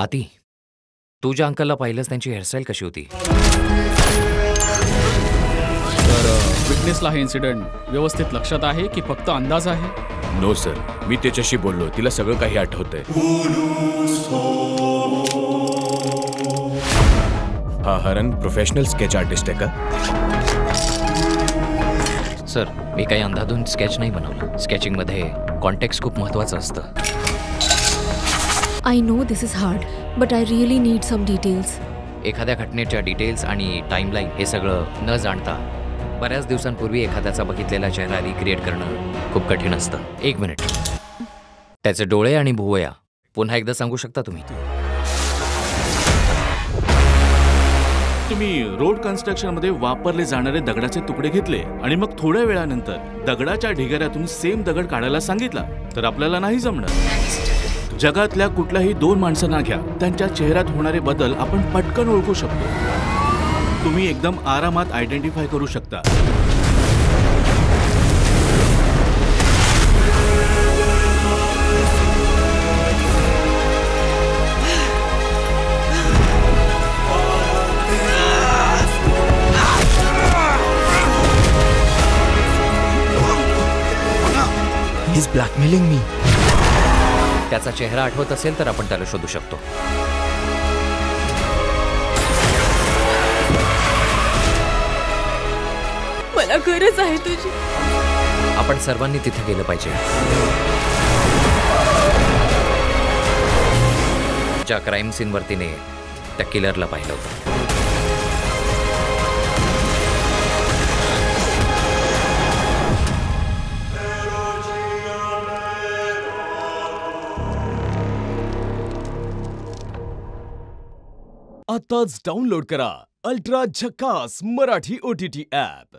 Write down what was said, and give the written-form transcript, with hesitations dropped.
आती, तू ज्या अंकलला पाहिलंस त्यांची हेअरस्टाईल कशी होती? तर विटनेसला हे इन्सिडेंट व्यवस्थित लक्षात आहे की फक्त अंदाज आहे? नो सर, मी त्याच्याशी बोललो, तिला सगळं काही आठवतंय. हा हरण प्रोफेशनल स्केच आर्टिस्ट आहे का? सर, मी काही अंधाधून स्केच नाही बनवलं. स्केचिंगमध्ये कॉन्टेक्स्ट खूप महत्त्वाचं असतं. I know this is hard, but I really need some details. एखाद्या घटनेच्या डिटेल्स आणि टाईमलाईन हे सगळं न जाणता बऱ्याच दिवसांपूर्वी एखाद्याचा बघितलेला चेहरा रिक्रिएट करणं खूप कठीण असतं. 1 मिनिट. त्याचे डोळे आणि भुवया पुन्हा एकदा सांगू शकता तुम्ही? तुम्ही रोड कन्स्ट्रक्शनमध्ये वापरले जाणारे दगडाचे तुकडे घेतले आणि मग थोड्या वेळानंतर दगडाच्या ढिगाऱ्यातून सेम दगड काढायला सांगितला, तर आपल्याला नाही जमणार. जगातल्या कुठल्याही 2 माणसांना घ्या, त्यांच्या चेहऱ्यात होणारे बदल आपण पटकन ओळखू शकतो. तुम्ही एकदम आरामात आयडेंटिफाय करू शकता. He's blackmailing me. त्याचा चेहरा आठवत असेल तर आपण त्याला शोधू शकतो. मला गरज आहे तुझी. आपण सर्वांनी तिथे गेलं पाहिजे. ज्या क्राईम सीनवर तिने त्या किलरला पाहिलं होतं. आताच डाउनलोड करा अल्ट्रा झकास मराठी OTT ॲप.